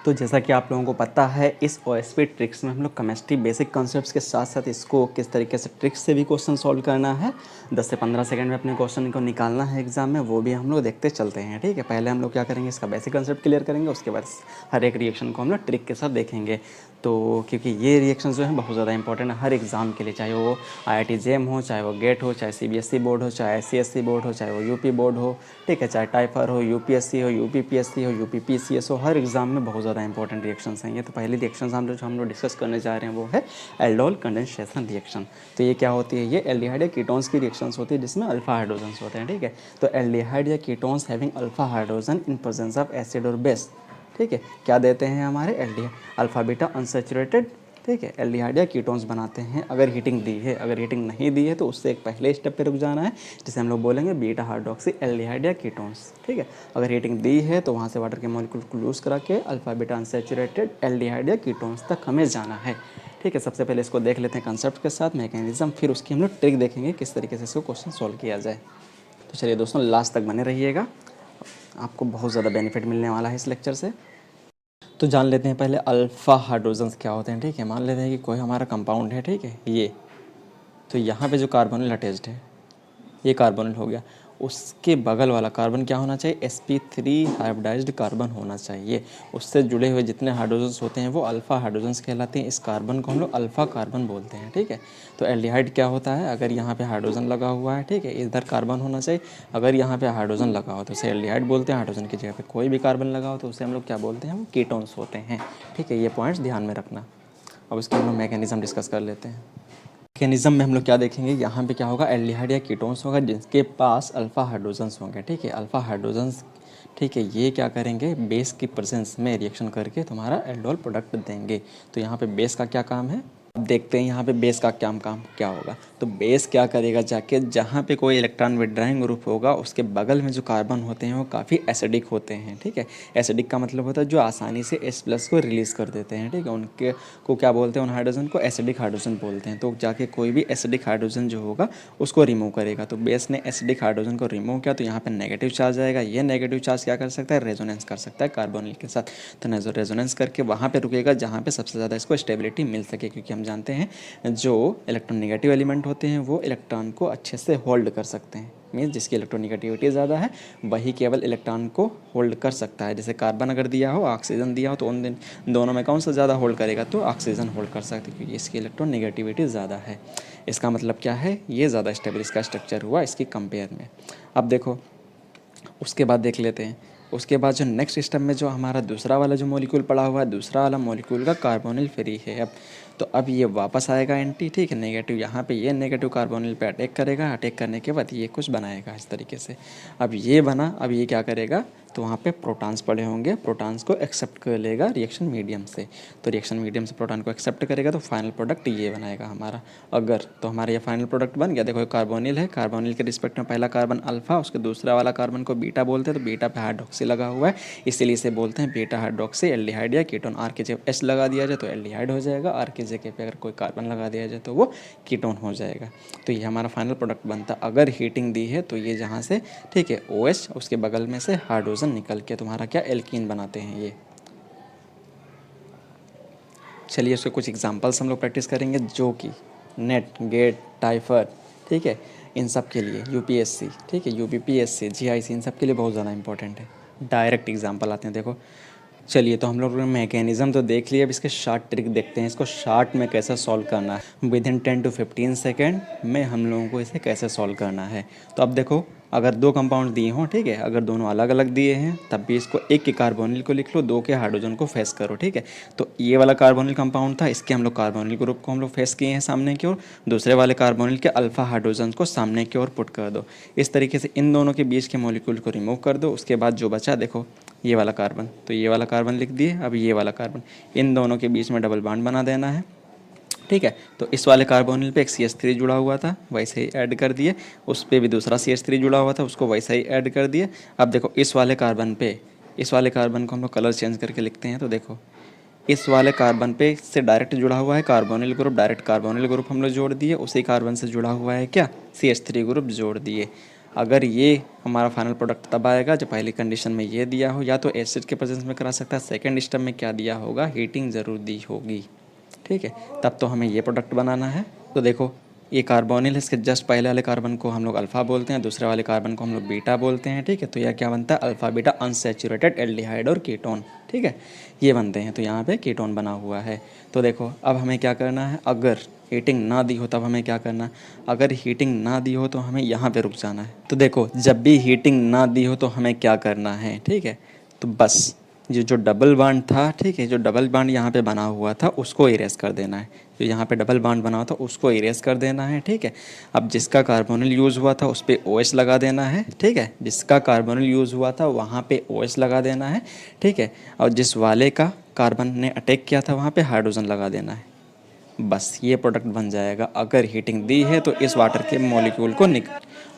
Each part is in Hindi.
तो जैसा कि आप लोगों को पता है, इस ओएसपी ट्रिक्स में हम लोग केमिस्ट्री बेसिक कॉन्सेप्ट्स के साथ साथ इसको किस तरीके से ट्रिक्स से भी क्वेश्चन सॉल्व करना है, 10 से 15 सेकंड में अपने क्वेश्चन को निकालना है एग्जाम में, वो भी हम लोग देखते चलते हैं। ठीक है, पहले हम लोग क्या करेंगे, इसका बेसिक कॉन्सेप्ट क्लियर करेंगे, उसके बाद हर एक रिएक्शन को हम लोग ट्रिक के साथ देखेंगे। तो क्योंकि ये रिएक्शन जो है बहुत ज़्यादा इंपॉर्टेंट है हर एग्ज़ाम के लिए, चाहे वो IIT जेम हो, चाहे वो गेट हो, चाहे CBSE बोर्ड हो, चाहे SCSC बोर्ड हो, चाहे वो यूपी बोर्ड हो। ठीक है, चाहे टाइफर हो, UPSC हो, UPPSC हो, UPPCS हो, हर एग्ज़ाम में बहुत ज़्यादा इंपॉर्टेंट रिएक्शंस हैं ये। तो पहली रिएक्शंस हम लोग डिस्कस करने जा रहे हैं वो है एल्डोल कंडेंसेशन रिएक्शन। तो ये क्या होती है, ये एल्डिहाइड या कीटोन्स की रिएक्शंस होती है जिसमें अल्फा हाइड्रोजन्स होते हैं। ठीक है, तो एल्डिहाइड या ketones having alpha hydrogen in presence of acid और बेस। ठीक है, क्या देते हैं हमारे एल्डिहाइड, अल्फा बीटा अनसैचुरेटेड। ठीक है, एल्डिहाइड या कीटोन्स बनाते हैं अगर हीटिंग दी है। अगर हीटिंग नहीं दी है तो उससे एक पहले स्टेप पे रुक जाना है, जिसे हम लोग बोलेंगे बीटा हाइड्रोक्सी एल्डिहाइड या कीटोन्स। ठीक है, अगर हीटिंग दी है तो वहाँ से वाटर के मॉलिक्यूल को लूज करा के अल्फा बीटा अनसैचुरेटेड एल्डिहाइड या कीटोन्स तक हमें जाना है। ठीक है, सबसे पहले इसको देख लेते हैं कंसेप्ट के साथ मैकेनिज्म, फिर उसकी हम लोग ट्रिक देखेंगे किस तरीके से इसको क्वेश्चन सॉल्व किया जाए। तो चलिए दोस्तों, लास्ट तक बने रहिएगा, आपको बहुत ज़्यादा बेनिफिट मिलने वाला है इस लेक्चर से। तो जान लेते हैं पहले अल्फ़ा हाइड्रोजन्स क्या होते हैं। ठीक है, मान लेते हैं कि कोई हमारा कंपाउंड है। ठीक है, ये तो यहाँ पे जो कार्बोनिल अटैच्ड है, ये कार्बोनिल हो गया, उसके बगल वाला कार्बन क्या होना चाहिए, sp3 हाइब्रिडाइज्ड कार्बन होना चाहिए। उससे जुड़े हुए जितने हाइड्रोजन्स होते हैं वो अल्फ़ा हाइड्रोजन्स कहलाते हैं। इस कार्बन को हम लोग अल्फ़ा कार्बन बोलते हैं। ठीक है, तो एल्डिहाइड क्या होता है, अगर यहाँ पे हाइड्रोजन लगा हुआ है, ठीक है, इधर कार्बन होना चाहिए, अगर यहाँ पे हाइड्रोजन लगा हो तो उसे एल्डिहाइड बोलते हैं। हाइड्रोजन की जगह पे कोई भी कार्बन लगा हो तो उसे हम लोग क्या बोलते हैं, वो कीटोन्स होते हैं। ठीक है, ये पॉइंट्स ध्यान में रखना। अब इसके हम लोग मैकेनिज्म डिस्कस कर लेते हैं। मैकेनिज्म में हम लोग क्या देखेंगे, यहाँ पे क्या होगा, एल्डिहाइड या कीटोन्स होगा जिसके पास अल्फ़ा हाइड्रोजन्स होंगे। ठीक है, अल्फ़ा हाइड्रोजन्स, ठीक है, ये क्या करेंगे, बेस की प्रेजेंस में रिएक्शन करके तुम्हारा एल्डोल प्रोडक्ट देंगे। तो यहाँ पे बेस का क्या काम है, अब देखते हैं यहाँ पे बेस का क्या काम क्या होगा। तो बेस क्या करेगा, जाके जहाँ पे कोई इलेक्ट्रॉन विड्राइंग ग्रुप होगा उसके बगल में जो कार्बन होते हैं वो काफ़ी एसिडिक होते हैं। ठीक है, एसिडिक का मतलब होता है जो आसानी से H+ को रिलीज़ कर देते हैं। ठीक है, उनके को क्या बोलते हैं, उन हाइड्रोजन को एसिडिक हाइड्रोजन बोलते हैं। तो जाके कोई भी एसिडिक हाइड्रोजन जो होगा उसको रिमूव करेगा। तो बेस ने एसिडिक हाइड्रोजन को रिमूव किया तो यहाँ पे नेगेटिव चार्ज आएगा। ये नेगेटिव चार्ज क्या कर सकता है, रेजोनेंस कर सकता है कार्बोनिल के साथ। तो रेजोनेंस करके वहाँ पे रुकेगा जहाँ पे सबसे ज़्यादा इसको स्टेबिलिटी मिल सके, क्योंकि हम जानते हैं जो इलेक्ट्रोनेगेटिव एलिमेंट होते हैं वो इलेक्ट्रॉन को अच्छे से होल्ड कर सकते हैं। मीन्स जिसकी इलेक्ट्रोनेगेटिविटी ज़्यादा है वही केवल इलेक्ट्रॉन को होल्ड कर सकता है। जैसे कार्बन अगर दिया हो, ऑक्सीजन दिया हो, तो उन दोनों में कौन सा ज़्यादा होल्ड करेगा, तो ऑक्सीजन होल्ड कर सकते हैं, क्योंकि इसकी इलेक्ट्रोनेगेटिविटी ज़्यादा है। इसका मतलब क्या है, ये ज़्यादा स्टेबल इसका स्ट्रक्चर हुआ इसकी कंपेयर में। अब देखो, उसके बाद देख लेते हैं, उसके बाद जो नेक्स्ट स्टेप में जो हमारा दूसरा वाला जो मॉलिक्यूल पड़ा हुआ है, दूसरा वाला मॉलिक्यूल का कार्बोनिल फ्री है। अब ये वापस आएगा एंटी। ठीक है, नेगेटिव यहाँ पे ये नेगेटिव कार्बोनिल पे अटैक करेगा। अटैक करने के बाद ये कुछ बनाएगा इस तरीके से। अब ये बना, अब ये क्या करेगा, तो वहाँ पे प्रोटॉन्स पड़े होंगे, प्रोटॉन्स को एक्सेप्ट कर लेगा रिएक्शन मीडियम से। तो रिएक्शन मीडियम से प्रोटॉन को एक्सेप्ट करेगा तो फाइनल प्रोडक्ट ये बनाएगा हमारा। अगर तो हमारा ये फाइनल प्रोडक्ट बन गया। देखो कार्बोनिल है, कार्बोनिल के रिस्पेक्ट में पहला कार्बन अल्फा, उसके दूसरा वाला कार्बन को बीटा बोलते हैं। तो बीटा पे हाइड्रोक्सी लगा हुआ है, इसीलिए इसे बोलते हैं बीटा हाइड्रोक्सी एल्डिहाइड या कीटोन। आर के जगह एच लगा दिया जाए तो एल्डिहाइड हो जाएगा, आर के जगह पे अगर कोई कार्बन लगा दिया जाए तो वो कीटोन हो जाएगा। तो ये हमारा फाइनल प्रोडक्ट बनता है। अगर हीटिंग दी है तो ये जहाँ से, ठीक है, OH, उसके बगल में से हाइड्रोजन निकल के तुम्हारा क्या एल्कीन बनाते हैं ये। चलिए उसके कुछ एग्जांपल्स हम लोग प्रैक्टिस करेंगे, जो कि नेट, गेट, टाइफर, ठीक है, इन सब के लिए, UPSC, ठीक है, UPPSC, GIC, इन सब के लिए बहुत ज़्यादा इंपॉर्टेंट है। डायरेक्ट एग्जांपल आते हैं, देखो। चलिए, तो हम लोग मैकेनिज्म तो देख लिया, अब इसके शार्ट ट्रिक देखते हैं, इसको शार्ट में कैसे सॉल्व करना है। विदिन 10 to 15 सेकेंड में हम लोगों को इसे कैसे सॉल्व करना है। तो अब देखो, अगर दो कंपाउंड दिए हों, ठीक है, अगर दोनों अलग अलग दिए हैं तब भी इसको एक के कार्बोनिल को लिख लो, दो के हाइड्रोजन को फेस करो। ठीक है, तो ये वाला कार्बोनिल कंपाउंड था, इसके हम लोग कार्बोनिल ग्रुप को हम लोग फेस किए हैं सामने की ओर, दूसरे वाले कार्बोनिल के अल्फा हाइड्रोजन को सामने की ओर पुट कर दो। इस तरीके से इन दोनों के बीच के मॉलिक्यूल को रिमूव कर दो। उसके बाद जो बचा, देखो ये वाला कार्बन, तो ये वाला कार्बन लिख दिए। अब ये वाला कार्बन, इन दोनों के बीच में डबल बॉन्ड बना देना है। ठीक है, तो इस वाले कार्बोनिल पे एक CH3 जुड़ा हुआ था, वैसे ही ऐड कर दिए। उस पर भी दूसरा CH3 जुड़ा हुआ था, उसको वैसा ही ऐड कर दिए। अब देखो इस वाले कार्बन पे, इस वाले कार्बन को हम लोग कलर चेंज करके लिखते हैं। तो देखो इस वाले कार्बन पे से डायरेक्ट जुड़ा हुआ है carbonyl group, direct carbonyl group हम लोग जोड़ दिए। उसी कार्बन से जुड़ा हुआ है क्या, CH3 ग्रुप जोड़ दिए। अगर ये हमारा फाइनल प्रोडक्ट तब आएगा जब पहली कंडीशन में ये दिया हो, या तो एसिड के प्रेजेंस में करा सकता है, सेकेंड स्टेप में क्या दिया होगा, हीटिंग ज़रूर दी होगी, ठीक है, तब तो हमें ये प्रोडक्ट बनाना है। तो देखो ये कार्बोनिल है, इसके जस्ट पहले वाले कार्बन को हम लोग अल्फ़ा बोलते हैं, दूसरे वाले कार्बन को हम लोग बीटा बोलते हैं, ठीक है। तो यह क्या बनता है, अल्फ़ा बीटा अनसैचुरेटेड एल्डिहाइड और कीटोन, ठीक है, ये बनते हैं। तो यहाँ पे कीटोन बना हुआ है। तो देखो अब हमें क्या करना है, अगर हीटिंग ना दी हो तब हमें क्या करना है, अगर हीटिंग ना दी हो तो हमें यहाँ पे रुक जाना है। तो देखो जब भी हीटिंग ना दी हो तो हमें क्या करना है, ठीक है, तो बस ये जो डबल बॉन्ड था, ठीक है, जो डबल बॉन्ड यहाँ पे बना हुआ था उसको इरेज कर देना है। जो यहाँ पे डबल बॉन्ड बना हुआ था उसको इरेज कर देना है, ठीक है। अब जिसका कार्बोनिल यूज़ हुआ था उस पर OH लगा देना है, ठीक है, जिसका कार्बोनिल यूज़ हुआ था वहाँ पे OH लगा देना है, ठीक है, और जिस वाले का कार्बन ने अटैक किया था वहाँ पे हाइड्रोजन लगा देना है। बस ये प्रोडक्ट बन जाएगा। अगर हीटिंग दी है तो इस वाटर के मॉलिक्यूल को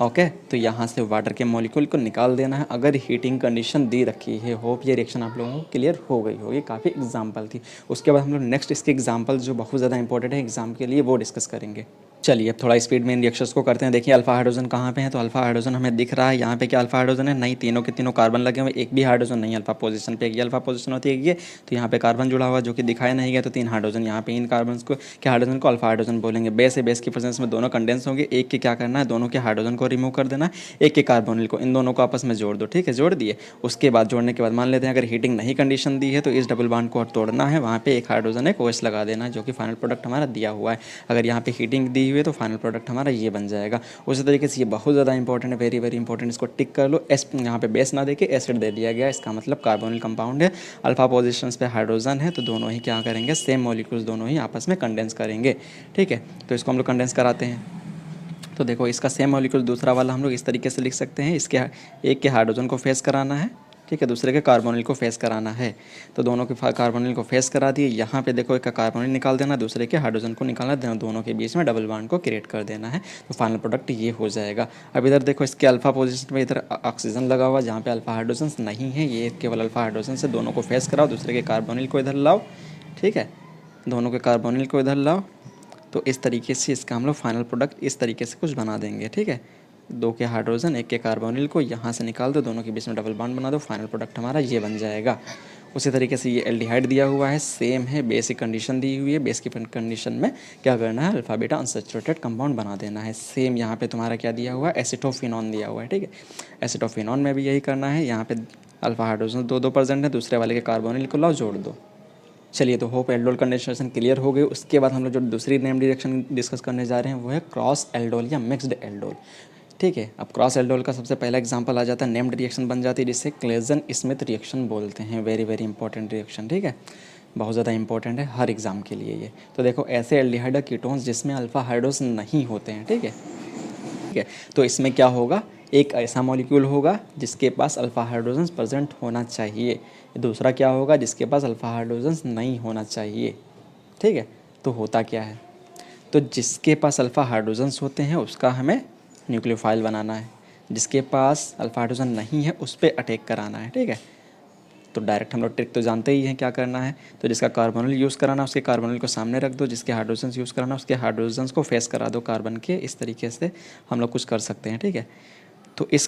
ओके, तो यहाँ से वाटर के मॉलिक्यूल को निकाल देना है अगर हीटिंग कंडीशन दी रखी है। होप ये रिएक्शन आप लोगों को क्लियर हो गई होगी, काफ़ी एग्जांपल थी। उसके बाद हम लोग नेक्स्ट इसके एग्जांपल जो बहुत ज़्यादा इंपॉर्टेंट है एग्जाम के लिए वो डिस्कस करेंगे। चलिए अब थोड़ा स्पीड में इन रिएक्शंस को करते हैं। देखिए अल्फा हाइड्रोजन कहाँ पे है, तो अल्फा हाइड्रोजन हमें दिख रहा है यहाँ पे। क्या अल्फा हाइड्रोजन है, नहीं, तीनों के तीनों कार्बन लगे हुए, एक भी हाइड्रोजन नहीं अल्फा पोजीशन पे। ये अल्फा पोजीशन होती है ये, तो यहाँ पे कार्बन जुड़ा हुआ जो कि दिखाया नहीं गया, तो 3 हाइड्रोजन यहाँ पे। इन कार्बन को क्या हाइड्रोजन को अल्फा हाइड्रोजन बोलेंगे। बेस है, बेस की प्रेजेंस में दोनों कंडेंस होंगे। एक के क्या करना है, दोनों के हाइड्रोजन को रिमूव कर देना है, एक के कार्बोनिल को, इन दोनों को आपस में जोड़ दो, ठीक है, जोड़ दिए। उसके बाद जोड़ने के बाद मान लेते हैं अगर हीटिंग नहीं कंडीशन दी है तो इस डबल बॉन्ड को तोड़ना है, वहाँ पे एक हाइड्रोजन एक OH लगा देना है जो कि फाइनल प्रोडक्ट हमारा दिया हुआ है। अगर यहाँ पे हीटिंग दी हुई है तो फाइनल प्रोडक्ट हमारा ये बन जाएगा। उसी तरीके से ये बहुत ज़्यादा इंपॉर्टेंट है, वेरी वेरी इंपॉर्टेंट, इसको टिक कर लो। एस यहाँ पे बेस ना देके एसिड दे दिया गया, इसका मतलब कार्बोनिल कंपाउंड है, अल्फा पोजिशन पे हाइड्रोजन है, तो दोनों ही क्या करेंगे, सेम मॉलिक्यूल्स दोनों ही आपस में कंडेंस करेंगे, ठीक है। तो इसको हम लोग कंडेंस कराते हैं। तो देखो इसका सेम मॉलिक्यूल दूसरा वाला हम लोग इस तरीके से लिख सकते हैं, इसके एक के हाइड्रोजन को फेस कराना है, ठीक है, दूसरे के कार्बोनिल को फेस कराना है। तो दोनों के कार्बोनिल को फेस करा दिए। यहाँ पे देखो एक का कार्बोनिल निकाल देना, दूसरे के हाइड्रोजन को निकालना, दोनों के बीच में डबल बॉन्ड को क्रिएट कर देना है, तो फाइनल प्रोडक्ट ये हो जाएगा। अब इधर देखो इसके अल्फा पोजीशन में इधर ऑक्सीजन लगा हुआ, जहाँ पे अल्फा हाइड्रोजन नहीं है, ये केवल अल्फा हाइड्रोजन से, दोनों को फेस कराओ, दूसरे के कार्बोनिल को इधर लाओ, ठीक है, दोनों के कार्बोनिल को इधर लाओ। तो इस तरीके से इसका हम लोग फाइनल प्रोडक्ट इस तरीके से कुछ बना देंगे, ठीक है। 2 के हाइड्रोजन, 1 के कार्बोनिल को यहाँ से निकाल दो, दोनों के बीच में डबल बॉन्ड बना दो, फाइनल प्रोडक्ट हमारा ये बन जाएगा। उसी तरीके से ये एल्डिहाइड दिया हुआ है, सेम है, बेसिक कंडीशन दी हुई है, बेस की कंडीशन में क्या करना है, अल्फा बीटा अनसैचुरेटेड कंपाउंड बना देना है। सेम यहाँ पे तुम्हारा क्या दिया हुआ है, एसिटोफिनॉन दिया हुआ है, ठीक है। एसिटोफिनॉन में भी यही करना है, यहाँ पे अल्फा हाइड्रोजन 2-2% है, दूसरे वाले के कार्बोनिल को लाओ, जोड़ दो। चलिए तो होप एल्डोल कंडेंसेशन क्लियर हो गई। उसके बाद हम लोग जो दूसरी नेम रिएक्शन डिस्कस करने जा रहे हैं वो है क्रॉस एल्डोल या मिक्स्ड एल्डोल, ठीक है। अब क्रॉस एल्डोल का सबसे पहला एग्जांपल आ जाता है, नेम्ड रिएक्शन बन जाती है जिससे क्लेजन स्मिथ रिएक्शन बोलते हैं। वेरी वेरी इंपॉर्टेंट रिएक्शन, ठीक है, बहुत ज़्यादा इंपॉर्टेंट है हर एग्जाम के लिए ये। तो देखो ऐसे एल्डिहाइड कीटोन्स जिसमें अल्फा हाइड्रोजन नहीं होते हैं, ठीक है, ठीक है, तो इसमें क्या होगा, एक ऐसा मॉलिक्यूल होगा जिसके पास अल्फा हाइड्रोजन प्रेजेंट होना चाहिए, दूसरा क्या होगा जिसके पास अल्फा हाइड्रोजन नहीं होना चाहिए, ठीक है। तो होता क्या है, तो जिसके पास अल्फा हाइड्रोजन्स होते हैं उसका हमें न्यूक्लियोफाइल बनाना है, जिसके पास अल्फा हाइड्रोजन नहीं है उस पर अटैक कराना है, ठीक है। तो डायरेक्ट हम लोग ट्रिक तो जानते ही हैं क्या करना है, तो जिसका कार्बोनिल यूज़ कराना उसके कार्बोनिल को सामने रख दो, जिसके हाइड्रोजन्स यूज़ कराना उसके हाइड्रोजन्स को फेस करा दो कार्बन के। इस तरीके से हम लोग कुछ कर सकते हैं, ठीक है। तो इस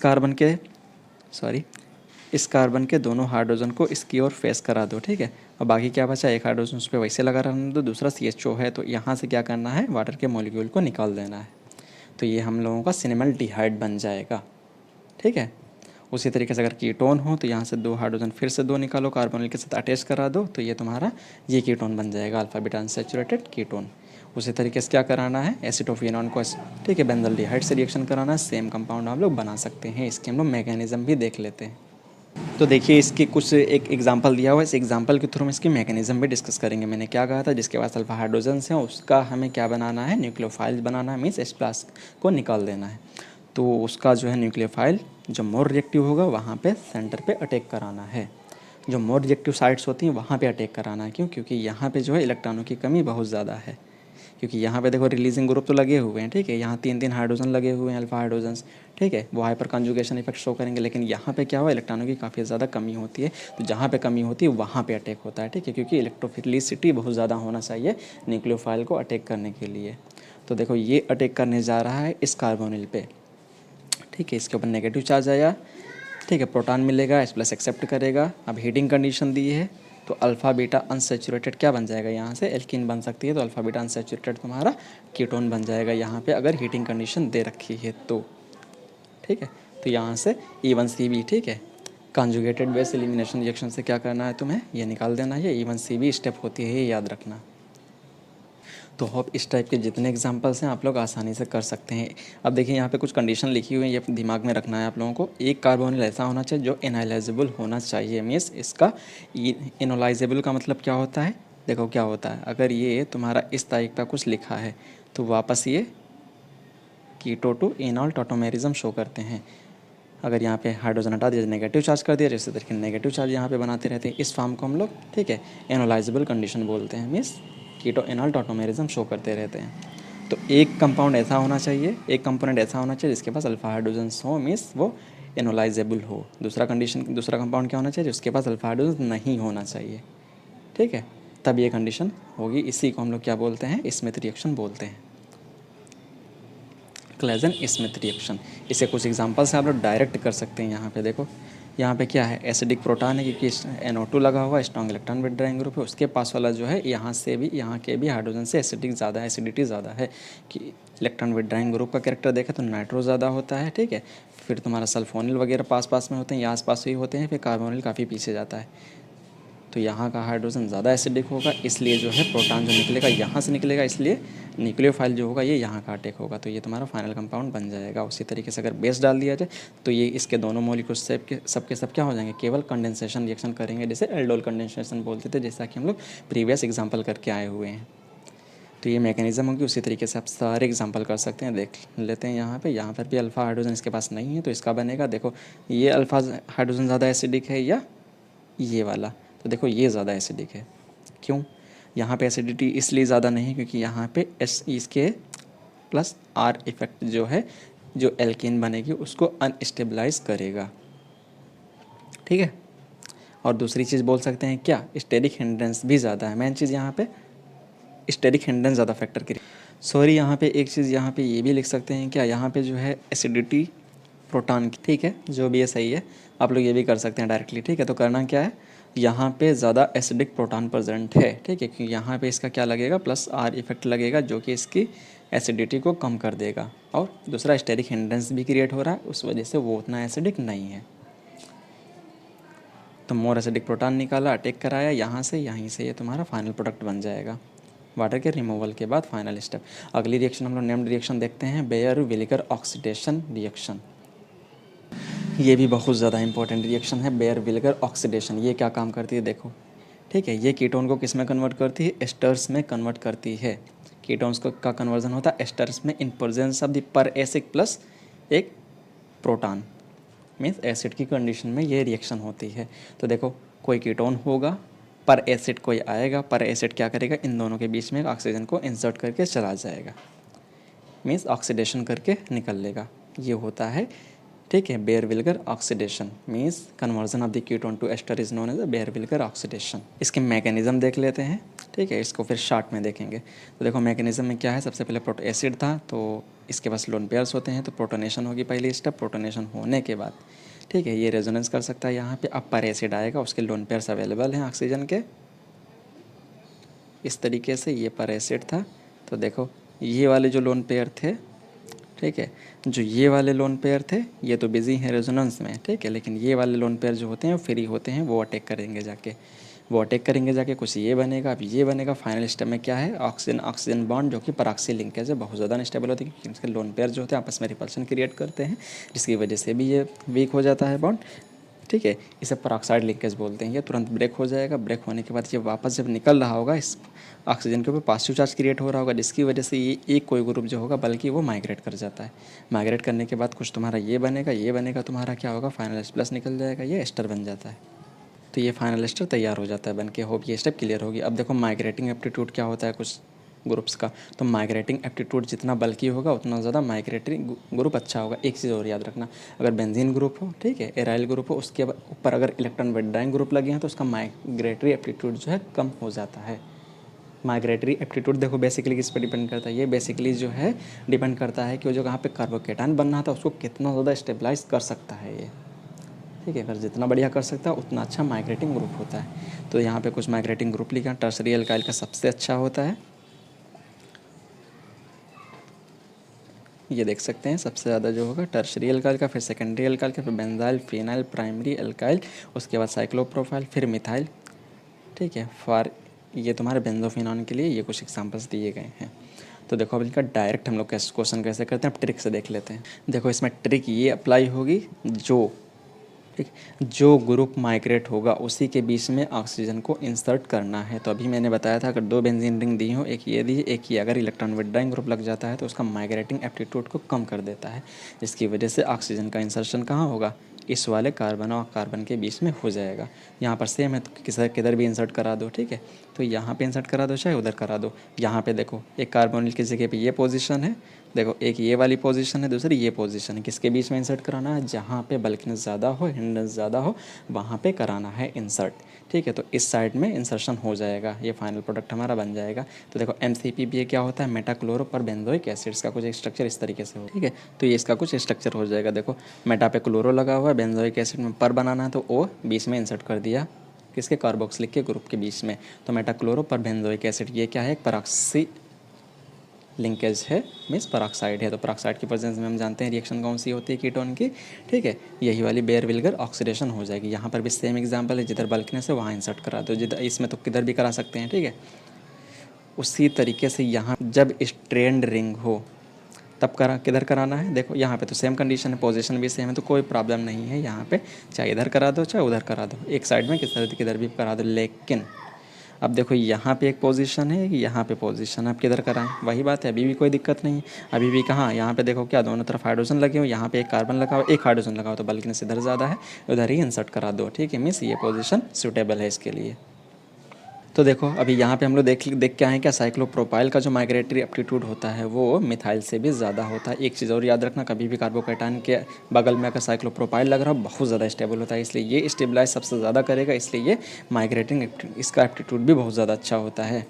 कार्बन के दोनों हाइड्रोजन को इसकी ओर फेस करा दो, ठीक है। और बाकी क्या बचा, एक हाइड्रोजन उस पर वैसे लगा रहने दो, दूसरा CHO है, तो यहाँ से क्या करना है, वाटर के मॉलिक्यूल को निकाल देना है। तो ये हम लोगों का सिनेमल्डिहाइड बन जाएगा, ठीक है। उसी तरीके से अगर कीटोन हो तो यहाँ से 2 हाइड्रोजन फिर से 2 निकालो, कार्बोनिल के साथ अटैच करा दो, तो ये तुम्हारा ये कीटोन बन जाएगा, अल्फा बीटा अनसैचुरेटेड कीटोन। उसी तरीके से क्या कराना है, एसिटोफिनॉन को, ठीक है, बेंजल्डिहाइड से रिएक्शन कराना है, सेम कंपाउंड हम लोग बना सकते हैं। इसके हम लोग मैकेनिज्म भी देख लेते हैं। तो देखिए इसकी कुछ एक एग्जांपल दिया हुआ है, इस एग्जांपल के थ्रू हम इसकी मैकेनिज्म भी डिस्कस करेंगे। मैंने क्या कहा था, जिसके पास अल्फा हाइड्रोजन्स हैं उसका हमें क्या बनाना है, न्यूक्लियोफाइल बनाना है, मीन्स H+ को निकाल देना है। तो उसका जो है न्यूक्लियोफाइल जो मोर रिएक्टिव होगा वहाँ पे सेंटर पे अटैक कराना है, जो मोर रिएक्टिव साइट्स होती हैं वहाँ पे अटैक कराना है। क्यों, क्योंकि यहाँ पे जो है इलेक्ट्रॉनों की कमी बहुत ज़्यादा है, क्योंकि यहाँ पे देखो रिलीजिंग ग्रुप तो लगे हुए हैं, ठीक है, यहाँ 3-3 हाइड्रोजन लगे हुए हैं, अल्फा हाइड्रोजन्स, ठीक है, वो हाइपर कॉन्जुगेशन इफेक्ट शो करेंगे। लेकिन यहाँ पे क्या हुआ, इलेक्ट्रॉनों की काफ़ी ज़्यादा कमी होती है, तो जहाँ पे कमी होती है वहाँ पे अटैक होता है, ठीक है, क्योंकि इलेक्ट्रोफिलिसिटी बहुत ज़्यादा होना चाहिए न्यूक्लियोफाइल को अटैक करने के लिए। तो देखो ये अटैक करने जा रहा है इस कार्बोनिल पे, ठीक है, इसके ऊपर नेगेटिव चार्ज आया, ठीक है, प्रोटॉन मिलेगा, एच प्लस एक्सेप्ट करेगा। अब हीटिंग कंडीशन दी है तो अल्फ़ा बीटा अनसेचुरेटेड क्या बन जाएगा, यहाँ से एल्कीन बन सकती है, तो अल्फ़ा बीटा अनसेचुरेटेड तुम्हारा कीटोन बन जाएगा यहाँ पे अगर हीटिंग कंडीशन दे रखी है तो। ठीक है, तो यहाँ से E1CB, ठीक है, कॉन्जुगेटेड बेस एलिमिनेशन रिएक्शन से क्या करना है तुम्हें, ये निकाल देना है, ये E1CB स्टेप होती है, ये याद रखना। तो होप इस टाइप के जितने एग्जांपल्स हैं आप लोग आसानी से कर सकते हैं। अब देखिए यहाँ पे कुछ कंडीशन लिखी हुई है, ये दिमाग में रखना है आप लोगों को। एक कार्बोनिल ऐसा होना चाहिए जो एनालाइजेबल होना चाहिए, मीन्स इसका इनोलाइजेबल का मतलब क्या होता है, देखो क्या होता है, अगर ये तुम्हारा इस टाइप का कुछ लिखा है तो वापस ये कीटो टू इनॉल टोटोमेरिज्म शो करते हैं। अगर यहाँ पे हाइड्रोजन हटा दिया, नेगेटिव चार्ज कर दिया, जैसे तरीके नेगेटिव चार्ज यहाँ पे बनाते रहते हैं, इस फॉर्म को हम लोग, ठीक है, एनोलाइजेबल कंडीशन बोलते हैं, मीन्स कीटो एनॉल टोटोमेरिज्म शो करते रहते हैं। तो एक कंपाउंड ऐसा होना चाहिए, एक कंपोनेंट ऐसा होना चाहिए जिसके पास अल्फा हाइड्रोजन्स हो, मीन्स वो एनोलाइजेबल हो। दूसरा कंपाउंड क्या होना चाहिए, जिसके पास अल्फा हाइड्रोजन नहीं होना चाहिए, ठीक है, तब ये कंडीशन होगी। इसी को हम लोग क्या बोलते हैं, स्मिथ रिएक्शन बोलते हैं, क्लेजन स्मिथ रिएक्शन। इसे कुछ एग्जांपल से आप लोग डायरेक्ट कर सकते हैं। यहाँ पे देखो, यहाँ पे क्या है, एसिडिक प्रोटॉन है क्योंकि NO2 लगा हुआ है, स्ट्रॉन्ग इलेक्ट्रॉन विड्रॉइंग ग्रुप है, उसके पास वाला जो है यहाँ से भी, यहाँ के भी हाइड्रोजन से एसिडिक ज़्यादा है, एसिडिटी ज़्यादा है कि इलेक्ट्रॉन विड्रॉइंग ग्रुप का कैरेक्टर देखें तो नाइट्रो ज़्यादा होता है, ठीक है, फिर तुम्हारा सल्फोनिल वगैरह पास पास में होते हैं, या आस पास ही होते हैं, फिर कार्बोनिल काफ़ी पीछे जाता है। तो यहाँ का हाइड्रोजन ज़्यादा एसिडिक होगा, इसलिए जो है प्रोटॉन जो निकलेगा यहाँ से निकलेगा, इसलिए न्यूक्लियोफाइल जो होगा ये यहाँ का अटैक होगा, तो ये तुम्हारा फाइनल कंपाउंड बन जाएगा। उसी तरीके से अगर बेस डाल दिया जाए तो ये इसके दोनों मॉलिक्यूल्स सब क्या हो जाएंगे, केवल कंडेंसेशन रिएक्शन करेंगे, जैसे एल्डोल कंडेंसेशन बोलते थे, जैसा कि हम लोग प्रीवियस एग्जाम्पल करके आए हुए हैं। तो ये मैकेनिज्म होगी, उसी तरीके से आप सारे एग्जांपल कर सकते हैं। देख लेते हैं यहाँ पर भी अल्फ़ा हाइड्रोजन इसके पास नहीं है, तो इसका बनेगा, देखो ये अल्फ़ा हाइड्रोजन ज़्यादा एसिडिक है या ये वाला, तो देखो ये ज़्यादा एसिडिक है। क्यों, यहाँ पे एसिडिटी इसलिए ज़्यादा नहीं क्योंकि यहाँ पे इसके प्लस R इफेक्ट जो है, जो एल्केन बनेगी उसको अनस्टेबलाइज करेगा, ठीक है। और दूसरी चीज़ बोल सकते हैं क्या, स्टेरिक हिंड्रेंस भी ज़्यादा है। मेन चीज़ यहाँ पे स्टेरिक हिंड्रेंस ज़्यादा फैक्टर करी, सॉरी यहाँ पे एक चीज़ यहाँ पे ये भी लिख सकते हैं क्या, यहाँ पे जो है एसिडिटी प्रोटॉन की, ठीक है, जो भी है सही है, आप लोग ये भी कर सकते हैं डायरेक्टली, ठीक है। तो करना क्या है, यहाँ पे ज़्यादा एसिडिक प्रोटॉन प्रेजेंट है, ठीक है, क्योंकि यहाँ पे इसका क्या लगेगा, प्लस R इफेक्ट लगेगा जो कि इसकी एसिडिटी को कम कर देगा, और दूसरा स्टेरिक हिंड्रेंस भी क्रिएट हो रहा है, उस वजह से वो उतना एसिडिक नहीं है। तो मोर एसिडिक प्रोटॉन निकाला, अटैक कराया यहाँ से, यहीं से ये तुम्हारा फाइनल प्रोडक्ट बन जाएगा वाटर के रिमूवल के बाद फाइनल स्टेप। अगली रिएक्शन हम लोग नेम्ड रिएक्शन देखते हैं, बेयर विनेगर ऑक्सीडेशन रिएक्शन। ये भी बहुत ज़्यादा इंपॉर्टेंट रिएक्शन है, बेयर विनेगर ऑक्सीडेशन। ये क्या काम करती है देखो, ठीक है, ये कीटोन को किस में कन्वर्ट करती है, एस्टर्स में कन्वर्ट करती है। कीटोन्स का कन्वर्जन होता है एस्टर्स में इन प्रेजेंस ऑफ द पर एसिड प्लस एक प्रोटॉन, मीन्स एसिड की कंडीशन में ये रिएक्शन होती है। तो देखो कोई कीटोन होगा, पर एसिड कोई आएगा, पर एसिड क्या करेगा, इन दोनों के बीच में ऑक्सीजन को इंसर्ट करके चला जाएगा, मीन्स ऑक्सीडेशन करके निकल लेगा, ये होता है, ठीक है। Bear vinegar oxidation means conversion of the ketone to ester is known as bear vinegar oxidation. इसके मैकेनिज्म देख लेते हैं, ठीक है, इसको फिर शार्ट में देखेंगे। तो देखो मैकेनिज्म में क्या है, सबसे पहले प्रोटो एसिड था तो इसके पास लोन पेयर्स होते हैं, तो प्रोटोनेशन होगी पहली स्टेप। प्रोटोनेशन होने के बाद, ठीक है, ये रेजोनेंस कर सकता है यहाँ पे, अब पर एसिड आएगा, उसके लोन पेयर्स अवेलेबल हैं ऑक्सीजन के, इस तरीके से ये पर एसिड था। तो देखो ये वाले जो लोन पेयर थे, ठीक है, जो ये वाले लोन पेयर थे ये तो बिजी हैं रेजोनेंस में, ठीक है, लेकिन ये वाले लोन पेयर जो होते हैं वो फ्री होते हैं, वो अटैक करेंगे जाके, कुछ ये बनेगा। अब ये बनेगा फाइनल स्टेप में क्या है, ऑक्सीजन ऑक्सीजन बॉन्ड, जो कि पराक्सी लिंकेज है, बहुत ज़्यादा अनस्टेबल होती है क्योंकि इसके लोन पेयर जो होते हैं आपस में रिपल्शन क्रिएट करते हैं, जिसकी वजह से भी ये वीक हो जाता है बॉन्ड, ठीक है। इसे पराक्साइड लिंकेज बोलते हैं। ये तुरंत ब्रेक हो जाएगा, ब्रेक होने के बाद ये वापस जब निकल रहा होगा, इस ऑक्सीजन के ऊपर पॉजिटिव चार्ज क्रिएट हो रहा होगा, जिसकी वजह से ये एक कोई ग्रुप जो होगा बल्कि वो माइग्रेट कर जाता है। माइग्रेट करने के बाद कुछ तुम्हारा ये बनेगा तुम्हारा क्या होगा, फाइनल एच प्लस निकल जाएगा, ये एस्टर बन जाता है। तो ये फाइनल एस्टर तैयार हो जाता है बन के। होप ये स्टेप क्लियर होगी। अब देखो माइग्रेटिंग एप्टीट्यूड क्या होता है कुछ ग्रुप्स का, तो माइग्रेटिंग एप्टीट्यूड जितना बल्कि होगा उतना ज़्यादा माइग्रेटिंग ग्रुप अच्छा होगा। एक चीज़ और याद रखना, अगर बेंजीन ग्रुप हो, ठीक है, एराइल ग्रुप हो, उसके ऊपर अगर इलेक्ट्रॉन विड्रॉइंग ग्रुप लगे हैं तो उसका माइग्रेटरी एप्टीट्यूड जो है कम हो जाता है। माइग्रेटरी एप्टीट्यूड देखो बेसिकली किस पे डिपेंड करता है, ये बेसिकली जो है डिपेंड करता है कि वो जो कहाँ पे कार्बोकेटायन बनना था उसको कितना ज़्यादा स्टेबलाइज कर सकता है ये। ठीक है, अगर जितना बढ़िया कर सकता है उतना अच्छा माइग्रेटिंग ग्रुप होता है। तो यहाँ पे कुछ माइग्रेटिंग ग्रुप लिखा, टर्सरी अल्काइल का सबसे अच्छा होता है, ये देख सकते हैं सबसे ज़्यादा जो होगा टर्शरी अल्काइल का, फिर सेकेंडरी अल्काइल का, फिर बेंजाइल, फिनाइल, प्राइमरी अल्काइल, उसके बाद साइक्लोप्रोफाइल, फिर मिथाइल। ठीक है, फॉर ये तुम्हारे बेंजोफिनॉन के लिए ये कुछ एग्जांपल्स दिए गए हैं। तो देखो अब इनका डायरेक्ट हम लोग क्वेश्चन कैसे करते हैं, अब ट्रिक से देख लेते हैं। देखो इसमें ट्रिक ये अप्लाई होगी, जो ठीक, जो ग्रुप माइग्रेट होगा उसी के बीच में ऑक्सीजन को इंसर्ट करना है। तो अभी मैंने बताया था अगर 2 बेंजीन रिंग दी हो, एक ये दी, एक ये, अगर इलेक्ट्रॉन विड्रॉइंग ग्रुप लग जाता है तो उसका माइग्रेटिंग एप्टीट्यूड को कम कर देता है, जिसकी वजह से ऑक्सीजन का इंसर्शन कहाँ होगा, इस वाले कार्बन और कार्बन के बीच में हो जाएगा। यहाँ पर सेम है तो किधर भी इंसर्ट करा दो। ठीक है, तो यहाँ पे इंसर्ट करा दो चाहे उधर करा दो। यहाँ पे देखो एक कार्बोनिल की जगह पे ये पोजीशन है, देखो एक ये वाली पोजीशन है, दूसरी ये पोजीशन है, किसके बीच में इंसर्ट कराना है, जहाँ पे बल्कनेस ज़्यादा हो, हिंड्रेंस ज़्यादा हो, वहाँ पे कराना है इंसर्ट। ठीक है, तो इस साइड में इंसर्शन हो जाएगा, ये फाइनल प्रोडक्ट हमारा बन जाएगा। तो देखो MCPP क्या होता है, मेटाक्लोरो पर बेंजोइक एसिड्स का कुछ स्ट्रक्चर इस तरीके से हो। ठीक है, तो ये इसका कुछ स्ट्रक्चर हो जाएगा। देखो मेटा पे क्लोरो लगा हुआ है, बेंजोइक एसिड में पर बनाना है तो ओ बीच में इंसर्ट कर दिया, किसके, कार्बोक्सिलिक के ग्रुप के बीच में। तो मेटाक्लोरो पर बेंजोइक एसिड ये क्या है, एक पराक्सी लिंकेज है, मीन्स पराक्साइड है। तो पराक्साइड की प्रेजेंस में हम जानते हैं रिएक्शन कौन सी होती है, कीटोन की। ठीक है, यही वाली बेयर विल्गर ऑक्सीडेशन हो जाएगी। यहाँ पर भी सेम एग्जांपल है, जिधर बल्कनेस है वहाँ इंसर्ट करा दो, जिधर इसमें तो किधर भी करा सकते हैं। ठीक है, उसी तरीके से यहाँ जब स्ट्रेंड रिंग हो तब किधर कराना है, देखो यहाँ पे तो सेम कंडीशन है, पोजीशन भी सेम है, तो कोई प्रॉब्लम नहीं है यहाँ पे, चाहे इधर करा दो चाहे उधर करा दो, एक साइड में किधर भी करा दो। लेकिन अब देखो यहाँ पे एक पोजीशन है, यहाँ पे पोजीशन, आप किधर कराएं, वही बात है, अभी भी कोई दिक्कत नहीं है। अभी भी कहाँ, यहाँ पे देखो क्या दोनों तरफ हाइड्रोजन लगे हो, यहाँ पे एक कार्बन लगा हो, एक हाइड्रोजन लगा हो, तो बल्कनेस इधर ज़्यादा है, उधर ही इंसर्ट करा दो। ठीक है, मीन्स ये पोजीशन सूटेबल है इसके लिए। तो देखो अभी यहाँ पे हम लोग देख के आए हैं क्या, साइक्लोप्रोपाइल का जो माइग्रेटरी एप्टीट्यूड होता है वो मिथाइल से भी ज़्यादा होता है। एक चीज़ और याद रखना, कभी भी कार्बोकेटायन के बगल में अगर साइक्लोप्रोपाइल लग रहा हो बहुत ज़्यादा स्टेबल होता है, इसलिए ये स्टेबलाइज सबसे ज़्यादा करेगा, इसलिए ये माइग्रेटिंग इसका एप्टीट्यूड भी बहुत ज़्यादा अच्छा होता है।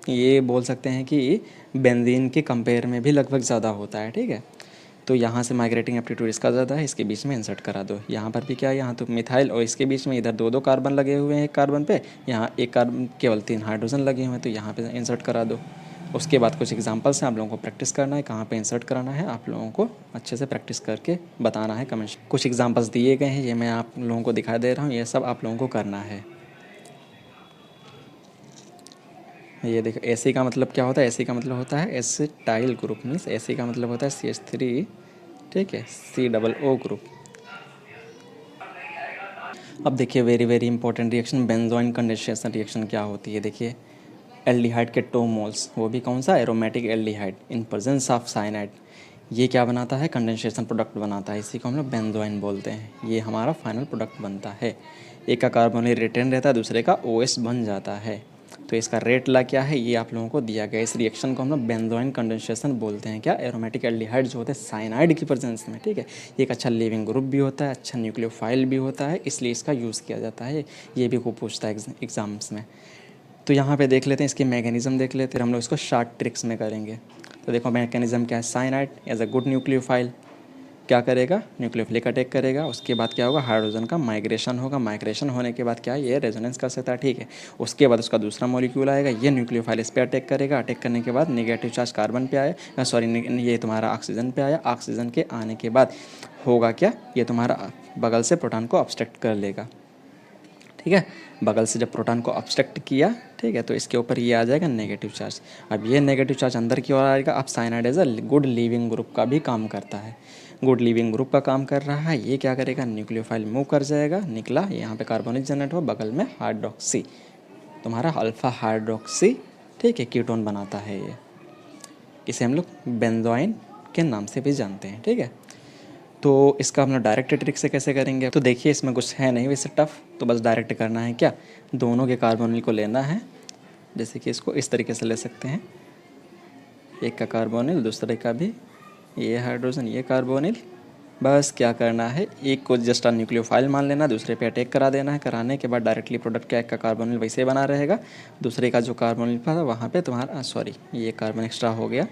ये बोल सकते हैं कि बेंजीन के कंपेयर में भी लगभग ज़्यादा होता है। ठीक है, तो यहाँ से माइग्रेटिंग एप्टीट्यूड इसका ज़्यादा है, इसके बीच में इंसर्ट करा दो। यहाँ पर भी क्या है, यहाँ तो मिथाइल और इसके बीच में इधर दो कार्बन लगे हुए हैं, एक कार्बन पे, यहाँ एक कार्बन केवल 3 हाइड्रोजन लगे हुए हैं, तो यहाँ पे इंसर्ट करा दो। उसके बाद कुछ एग्जांपल्स हैं, आप लोगों को प्रैक्टिस करना है, कहाँ पे इंसर्ट कराना है आप लोगों को अच्छे से प्रैक्टिस करके बताना है कमेंट। कुछ एग्जाम्पल्स दिए गए हैं, ये मैं आप लोगों को दिखा दे रहा हूँ, ये सब आप लोगों को करना है। ये देखो एसी का मतलब क्या होता है, एसी का मतलब होता है एसिटाइल ग्रुप, मीन्स एसी का मतलब होता है CH3। ठीक है, COO ग्रुप। अब देखिए very important reaction, benzoin condensation reaction क्या होती है। देखिए एल्डिहाइड के 2 मोल्स, वो भी कौन सा, aromatic aldehyde, in presence of cyanide, ये क्या बनाता है, कंडेंसेशन प्रोडक्ट बनाता है, इसी को हम लोग बेंजोइन बोलते हैं। ये हमारा फाइनल प्रोडक्ट बनता है, एक का कार्बोनिल रिटेन रहता है, दूसरे का OS बन जाता है। तो इसका रेट ला क्या है, ये आप लोगों को दिया गया। इस रिएक्शन को हम लोग बेंजोइन कंडेंसेशन बोलते हैं। क्या, एरोमेटिक एल्डिहाइड जो होते हैं साइनाइड की प्रेजेंस में। ठीक है, ये एक अच्छा लिविंग ग्रुप भी होता है, अच्छा न्यूक्लियोफाइल भी होता है, इसलिए इसका यूज़ किया जाता है। ये भी खूब पूछता है एग्जाम्स में। तो यहाँ पे देख लेते हैं इसकी मैकेनिज्म, देख लेते हैं, हम लोग इसको शॉर्ट ट्रिक्स में करेंगे। तो देखो मैकेनिज्म क्या है, cyanide as a good nucleophile क्या करेगा, न्यूक्लियोफिलिक अटैक करेगा, उसके बाद क्या होगा, हाइड्रोजन का माइग्रेशन होगा, माइग्रेशन होने के बाद क्या है, ये रेजोनेंस कर सकता है। ठीक है, उसके बाद उसका दूसरा मॉलिक्यूल आएगा, ये न्यूक्लियोफाइल इस पर अटैक करेगा, अटैक करने के बाद नेगेटिव चार्ज कार्बन पे आया, सॉरी ये तुम्हारा ऑक्सीजन पे आया, ऑक्सीजन के आने के बाद होगा क्या, ये तुम्हारा बगल से प्रोटॉन को ऑब्स्ट्रक्ट कर लेगा। ठीक है, बगल से जब प्रोटॉन को ऑब्स्ट्रक्ट किया, ठीक है, तो इसके ऊपर ये आ जाएगा नेगेटिव चार्ज। अब ये नेगेटिव चार्ज अंदर की ओर आएगा। अब cyanide as a good leaving group का भी काम करता है, गुड लिविंग ग्रुप का काम कर रहा है। ये क्या करेगा, न्यूक्लियोफाइल मूव कर जाएगा, निकला यहाँ पे कार्बोनिल जनरेट हो, बगल में हाइड्रोक्सी, तुम्हारा अल्फा हाइड्रोक्सी, ठीक है, कीटोन बनाता है ये। इसे हम लोग बेंजोइन के नाम से भी जानते हैं। ठीक है, तो इसका हम लोग डायरेक्ट ट्रिक से कैसे करेंगे, तो देखिए इसमें कुछ है नहीं वैसे टफ, तो बस डायरेक्ट करना है क्या, दोनों के कार्बोनिल को लेना है। जैसे कि इसको इस तरीके से ले सकते हैं, एक का कार्बोनिल दूसरे का भी, ये हाइड्रोजन ये कार्बोनिल, बस क्या करना है, एक को जस्ट न्यूक्लियोफाइल मान लेना, दूसरे पे अटैक करा देना है, कराने के बाद डायरेक्टली प्रोडक्ट का एक का कार्बोनिल वैसे बना रहेगा, दूसरे का जो कार्बोनिल था वहाँ पे तुम्हारा सॉरी ये कार्बन एक्स्ट्रा हो गया,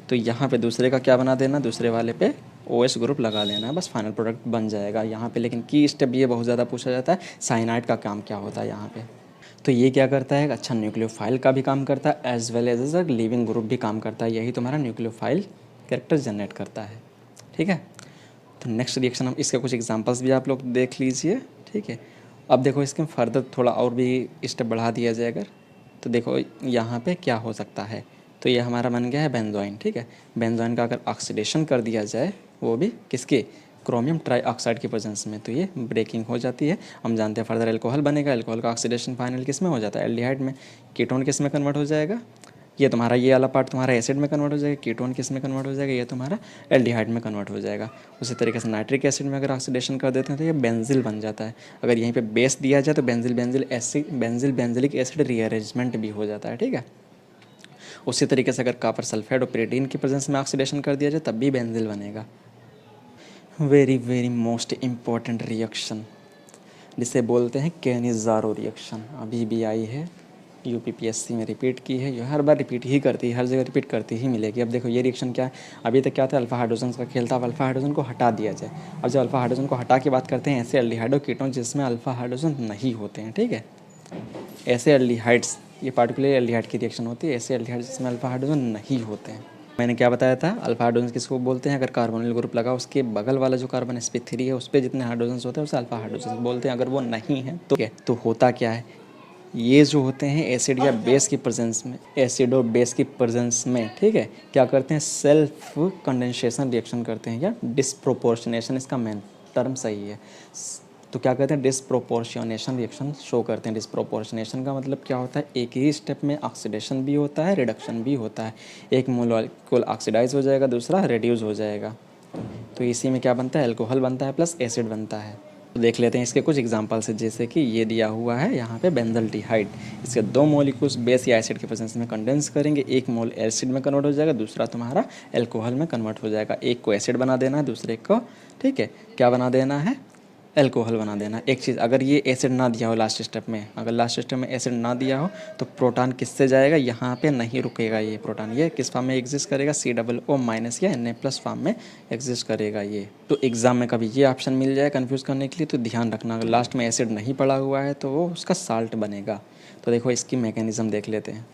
तो यहाँ पे दूसरे का क्या बना देना, दूसरे वाले पे OH ग्रुप लगा लेना है, बस फाइनल प्रोडक्ट बन जाएगा यहाँ पे। लेकिन की स्टेप ये बहुत ज़्यादा पूछा जाता है, साइनाइड का काम क्या होता है यहाँ पे। तो ये क्या करता है, अच्छा न्यूक्लियोफाइल का भी काम करता है as well as a leaving group भी काम करता है, यही तुम्हारा न्यूक्लियोफाइल कैरेक्टर जनरेट करता है। ठीक है, तो नेक्स्ट रिएक्शन हम इसके कुछ एग्जांपल्स भी आप लोग देख लीजिए। ठीक है, अब देखो इसके फर्दर थोड़ा और भी स्टेप बढ़ा दिया जाए अगर, तो देखो यहाँ पे क्या हो सकता है, तो ये हमारा बन गया है बेंजोइन। ठीक है, बेंजोइन का अगर ऑक्सीडेशन कर दिया जाए, वो भी किसके, क्रोमियम ट्राईऑक्साइड की प्रेजेंस में, तो ये ब्रेकिंग हो जाती है। हम जानते हैं फर्दर एल्कोहल बनेगा, एल्कोहल का ऑक्सीडेशन फाइनल किस में हो जाता है, एल्डिहाइड में। कीटोन किस में कन्वर्ट हो जाएगा, ये तुम्हारा ये वाला पार्ट तुम्हारा एसिड में कन्वर्ट हो जाएगा, कीटोन किस में कन्वर्ट हो जाएगा, ये तुम्हारा एल्डिहाइड में कन्वर्ट हो जाएगा। उसी तरीके से नाइट्रिक एसिड में अगर ऑक्सीडेशन कर देते हैं तो ये बेंजिल बन जाता है। अगर यहीं पे बेस दिया जाए तो बेंजिलिक एसिड रीअरेंजमेंट भी हो जाता है। ठीक है, उसी तरीके से अगर कॉपर सल्फाइड और pyridine की प्रेजेंस में ऑक्सीडेशन कर दिया जाए तब भी बेंजिल बनेगा। Very very most important reaction जिसे बोलते हैं कैनिज़ारो रिएक्शन, अभी भी आई है UPPSC में रिपीट की है, ये हर बार रिपीट ही करती है, हर जगह रिपीट करती ही मिलेगी। अब देखो ये रिएक्शन क्या है, अभी तक क्या था, अल्फा हाइड्रोजन का खेल था, अब अल्फा हाइड्रोजन को हटा दिया जाए। अब जब अल्फा हाइड्रोजन को हटा के बात करते हैं ऐसे एल्डिहाइड और कीटोन जिसमें अल्फा हाइड्रोजन नहीं होते हैं। ठीक है, ऐसे एल्डिहाइड्स, ये पार्टिकुलर एल्डिहाइड की रिएक्शन होती है, ऐसे एल्डिहाइड जिसमें अल्फा हाइड्रोजन नहीं होते हैं। मैंने क्या बताया था, अल्फा हाइड्रोजन किसको बोलते हैं, अगर कार्बोनिल ग्रुप लगा उसके बगल वाला जो कार्बन sp3 है उस पर जितने हाइड्रोजन होते हैं उसे अल्फा हाइड्रोजन बोलते हैं। अगर वो नहीं है तो क्या, तो होता क्या है, ये जो होते हैं एसिड या बेस की प्रेजेंस में, एसिड और बेस की प्रेजेंस में, ठीक है, क्या करते हैं, सेल्फ कंडेंसेशन रिएक्शन करते हैं, या डिस्प्रोपोर्शनेशन इसका मेन टर्म सही है। तो क्या कहते हैं, डिस्प्रोपोर्शनेशन रिएक्शन शो करते हैं। डिस्प्रोपोर्शनेशन का मतलब क्या होता है, एक ही स्टेप में ऑक्सीडेशन भी होता है, रिडक्शन भी होता है। एक मोलेक्युल ऑक्सीडाइज हो जाएगा, दूसरा रेड्यूस हो जाएगा, तो इसी में क्या बनता है, अल्कोहल बनता है प्लस एसिड बनता है। तो देख लेते हैं इसके कुछ एग्जांपल्स है, जैसे कि ये दिया हुआ है यहाँ पे बेंजल्डिहाइड, इसके दो मॉलिक्यूल्स बेस या एसिड के प्रेजेंस में कंडेंस करेंगे, एक मोल एसिड में कन्वर्ट हो जाएगा, दूसरा तुम्हारा अल्कोहल में कन्वर्ट हो जाएगा। एक को एसिड बना देना है, दूसरे को, ठीक है, क्या बना देना है, अल्कोहल बना देना। एक चीज़, अगर ये एसिड ना दिया हो लास्ट स्टेप में, अगर लास्ट स्टेप में एसिड ना दिया हो तो प्रोटॉन किससे जाएगा, यहाँ पे नहीं रुकेगा ये प्रोटॉन, ये किस फॉर्म में एग्जिस्ट करेगा, COO- या Na+ फॉर्म में एग्जिस्ट करेगा ये। तो एग्जाम में कभी ये ऑप्शन मिल जाए कन्फ्यूज़ करने के लिए, तो ध्यान रखना, अगर लास्ट में एसिड नहीं पड़ा हुआ है तो वो उसका साल्ट बनेगा। तो देखो इसकी मैकेनिज़्म देख लेते हैं।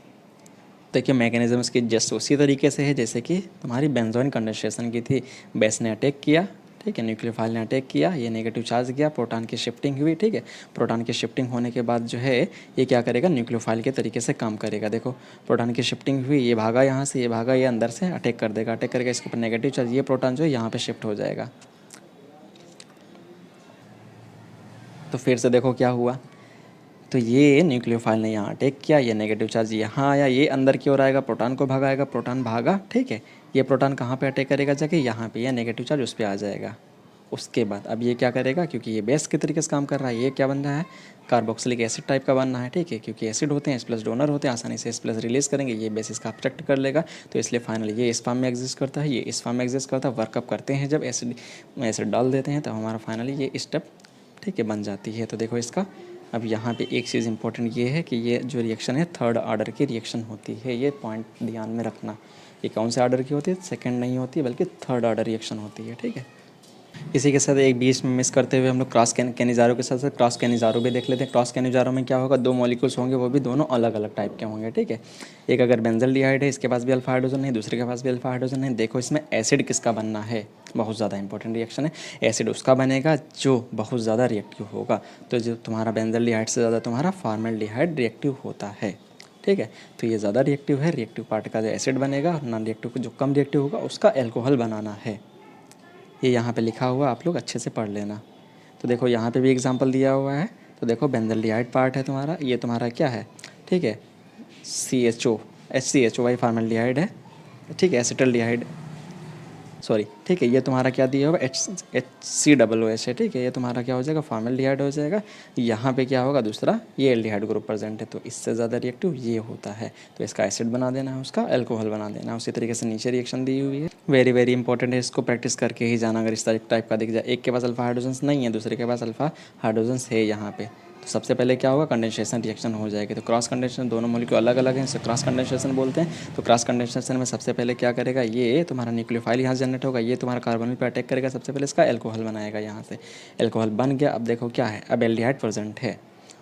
देखिए मैकेनिज़्म इसकी जस्ट उसी तरीके से है जैसे कि तुम्हारी बेंजोइन कंडेंसेशन की थी। बेस ने अटैक किया, ठीक है, न्यूक्लियोफाइल ने अटैक किया, ये नेगेटिव चार्ज गया, प्रोटॉन की शिफ्टिंग हुई, ठीक है, प्रोटॉन की शिफ्टिंग होने के बाद जो है ये क्या करेगा, न्यूक्लियोफाइल के तरीके से काम करेगा। देखो प्रोटॉन की शिफ्टिंग हुई, ये भागा यहाँ से, ये भागा, ये अंदर से अटैक कर देगा, अटैक करेगा, इसके ऊपर नेगेटिव चार्ज, ये प्रोटॉन जो है यहाँ पर शिफ्ट हो जाएगा। तो फिर से देखो क्या हुआ, तो ये न्यूक्लियोफाइल ने यहाँ अटैक किया, ये नेगेटिव चार्ज यहाँ आया, ये अंदर की ओर आएगा, प्रोटॉन को भगाएगा, प्रोटॉन भागा, ठीक है, ये प्रोटॉन कहाँ पे अटैक करेगा, जाके यहाँ पे, ये नेगेटिव चार्ज उस पर आ जाएगा। उसके बाद अब ये क्या करेगा, क्योंकि ये बेस के तरीके से काम कर रहा है, ये क्या बन रहा है, कार्बोक्सिलिक एसिड टाइप का बनना है, ठीक है, क्योंकि एसिड होते हैं, H+ डोनर होते हैं, आसानी से H+ रिलीज़ करेंगे, ये बेस इसका अब्स्ट्रक्ट कर लेगा, तो इसलिए फाइनल ये इस फॉर्म में एग्जिस्ट करता है, ये इस फॉर्म में एग्जिस्ट करता है। वर्कअप करते हैं जब एसिड डाल देते हैं तो हमारा फाइनली ये स्टेप, ठीक है, बन जाती है। तो देखो इसका, अब यहाँ पे एक चीज़ इंपॉर्टेंट ये है कि ये जो रिएक्शन है थर्ड ऑर्डर की रिएक्शन होती है, ये पॉइंट ध्यान में रखना। ये कौन से ऑर्डर की होती है, सेकंड नहीं होती बल्कि थर्ड ऑर्डर रिएक्शन होती है, ठीक है। इसी के साथ एक बीच में मिस करते हुए हम लोग क्रॉस कैनिज़ारो के साथ साथ क्रॉस कैनिज़ारो भी देख लेते हैं। क्रॉस कैनिज़ारो में क्या होगा, दो मॉलिक्यूल्स होंगे, वो भी दोनों अलग अलग टाइप के होंगे, ठीक है। एक अगर बेंजल्डिहाइड है, इसके पास भी अल्फा हाइड्रोजन है, दूसरे के पास भी अल्फा हाइड्रोजन है। देखो इसमें एसिड किसका बनना है, बहुत ज़्यादा इंपॉर्टेंट रिएक्शन है। एसिड उसका बनेगा जो बहुत ज़्यादा रिएक्टिव होगा, तो जो तुम्हारा बेंजल्डिहाइड से ज़्यादा तुम्हारा फॉर्मल्डिहाइड रिएक्टिव होता है, ठीक है। तो ये ज़्यादा रिएक्टिव है, रिएक्टिव पार्ट का जो एसिड बनेगा, और नॉन रिएक्टिव जो कम रिएक्टिव होगा उसका एल्कोहल बनाना है। ये यहाँ पे लिखा हुआ, आप लोग अच्छे से पढ़ लेना। तो देखो यहाँ पे भी एग्जांपल दिया हुआ है। तो देखो बेंजल्डिहाइड पार्ट है तुम्हारा, ये तुम्हारा क्या है, ठीक है, CHO HCHO वाई फॉर्मल्डिहाइड है, ठीक है, एसिटल्डिहाइड, सॉरी, ठीक है, ये तुम्हारा क्या दिया होगा, HCOOH है, ठीक है, ये तुम्हारा क्या हो जाएगा, फॉर्मल्डिहाइड हो जाएगा। यहाँ पे क्या होगा, दूसरा ये एल्डिहाइड ग्रुप प्रेजेंट है, तो इससे ज़्यादा रिएक्टिव ये होता है, तो इसका एसिड बना देना है, उसका अल्कोहल बना देना है। उसी तरीके से नीचे रिएक्शन दी हुई है, वेरी वेरी इंपॉर्टेंट है, इसको प्रैक्टिस करके ही जाना। अगर इस टाइप का दिख जाए, एक के पास अल्फा हाइड्रोजन्स नहीं है, दूसरे के पास अल्फा हाइड्रोजन्स है यहाँ पे, तो सबसे पहले क्या होगा, कंडेंसेशन रिएक्शन हो जाएगी। तो क्रॉस कंडेंसेशन, दोनों मॉलिक्यूल अलग अलग हैं, इसे क्रॉस कंडेंसेशन बोलते हैं। तो क्रॉस कंडेंसेशन में सबसे पहले क्या करेगा, ये तुम्हारा न्यूक्लियोफाइल यहाँ जनरेट होगा, ये तुम्हारा कार्बोनिल पे अटैक करेगा, सबसे पहले इसका एल्कोहल बनाएगा। यहाँ से एल्कोहल बन गया, अब देखो क्या है, अब एल्डिहाइड प्रेजेंट है।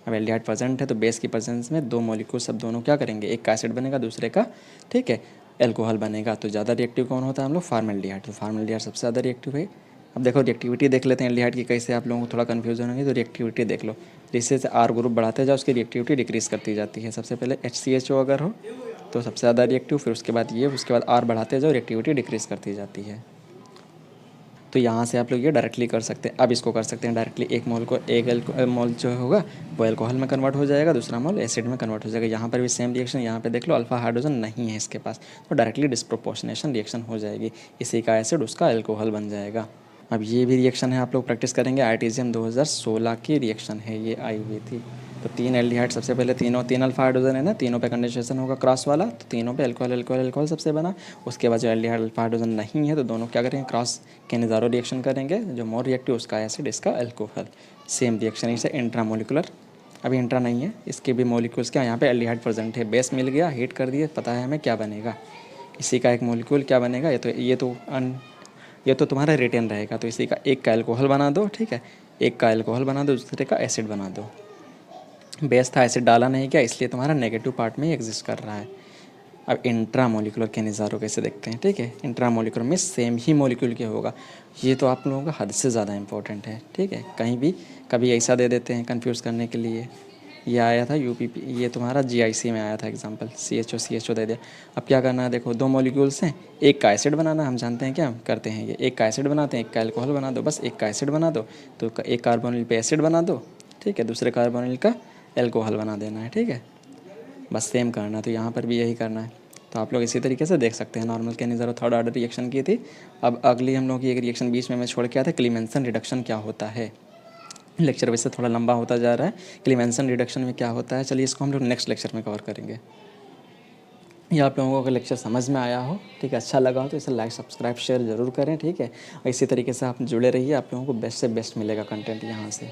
अब एल्डिहाइड प्रेजेंट है तो बेस की प्रेजेंस में दो मॉलिक्यूल सब दोनों क्या करेंगे, एक का एसिड बनेगा, दूसरे का, ठीक है, एल्कोहल बनेगा। तो ज़्यादा रिएक्टिव कौन होता है हम लोग, फॉर्मल्डिहाइड, तो फॉर्मल्डिहाइड सबसे ज़्यादा रिएक्टिव है। अब देखो रिएक्टिविटी देख लेते हैं एल्डिहाइड की, कैसे आप लोगों को थोड़ा कन्फ्यूजन होगी, तो रिएक्टिविटी देख लो। जैसे से आर ग्रुप बढ़ाते जाओ, उसकी रिएक्टिविटी डिक्रीज़ करती जाती है। सबसे पहले HCHO अगर हो तो सबसे ज़्यादा रिएक्टिव, फिर उसके बाद ये, उसके बाद आर बढ़ाते जाओ, रिएक्टिविटी डिक्रीज़ करती जाती है। तो यहाँ से आप लोग ये डायरेक्टली कर सकते हैं। अब इसको कर सकते हैं डायरेक्टली, एक मोल को, एक मोल जो होगा वो अल्कोहल में कन्वर्ट हो जाएगा, दूसरा मोल एसिड में कन्वर्ट हो जाएगा। यहाँ पर भी सेम रिएक्शन, यहाँ पे देख लो अल्फा हाइड्रोजन नहीं है इसके पास, तो डायरेक्टली डिस्प्रोपोर्शनेशन रिएक्शन हो जाएगी, इसी का एसिड उसका अल्कोहल बन जाएगा। अब ये भी रिएक्शन है, आप लोग प्रैक्टिस करेंगे, आर्टिजियम 2016 की रिएक्शन है, ये आई हुई थी। तो तीन एल्डिहाइड, सबसे पहले तीन अल्फा हाइड्रोजन है ना, तीनों पे कंडेंसेशन होगा क्रॉस वाला, तो तीनों पे अल्कोहल अल्कोहल अल्कोहल सबसे बना। उसके बाद जो एल्डिहाइड अल्फा हाइड्रोजन नहीं है, तो दोनों क्या करेंगे, क्रॉस कैनिज़ारो रिएक्शन करेंगे, जो मोर रिएक्टिव उसका एसिड, इसका अल्कोहल। सेम रिएक्शन इसे इंट्रामोलिकुलर, अभी इंट्रा नहीं है, इसके भी मोलिक्यूल्स क्या यहाँ पे एल्डिहाइड प्रेजेंट है, बेस मिल गया, हीट कर दिए, पता है हमें क्या बनेगा, इसी का एक मोलिक्यूल क्या बनेगा, ये तो तुम्हारा रिटेन रहेगा, तो इसी का एक का अल्कोहल बना दो, ठीक है, एक का अल्कोहल बना दो, दूसरे का एसिड बना दो। बेस था, एसिड डाला नहीं क्या, इसलिए तुम्हारा नेगेटिव पार्ट में ही एग्जिस्ट कर रहा है। अब इंट्रा मोलिकुलर के नज़ारों कैसे देखते हैं, ठीक है, इंट्रा मोलिकुलर में सेम ही मोलिक्यूल क्या होगा, ये तो आप लोगों का हद से ज़्यादा इंपॉर्टेंट है, ठीक है। कहीं भी कभी ऐसा दे देते हैं कन्फ्यूज़ करने के लिए, ये आया था UPP, ये तुम्हारा GIC में आया था एग्जाम्पल, CHO दे दिया। अब क्या करना है, देखो दो मॉलिक्यूल्स हैं, एक का एसिड बनाना, हम जानते हैं क्या करते हैं, ये एक का एसिड बनाते हैं, एक का अल्कोहल बना दो, बस एक का एसिड बना दो, तो एक कार्बोनिल पे एसिड बना दो, ठीक है, दूसरे कार्बोनिल का अल्कोहल बना देना है, ठीक है, बस सेम करना है। तो यहाँ पर भी यही करना है। तो आप लोग इसी तरीके से देख सकते हैं, normal can zero third order reaction की थी। अब अगली हम लोग की एक रिएक्शन बीच में मैं छोड़ के आया था, क्लीमेंसन रिडक्शन क्या होता है। लेक्चर वैसे थोड़ा लंबा होता जा रहा है, क्लीमेंसन रिडक्शन में क्या होता है, चलिए इसको हम लोग नेक्स्ट लेक्चर में कवर करेंगे। ये आप लोगों को लेक्चर समझ में आया हो, ठीक है, अच्छा लगा हो तो इसे लाइक सब्सक्राइब शेयर ज़रूर करें, ठीक है। और इसी तरीके से आप जुड़े रहिए, आप लोगों को बेस्ट से बेस्ट मिलेगा कंटेंट यहाँ से।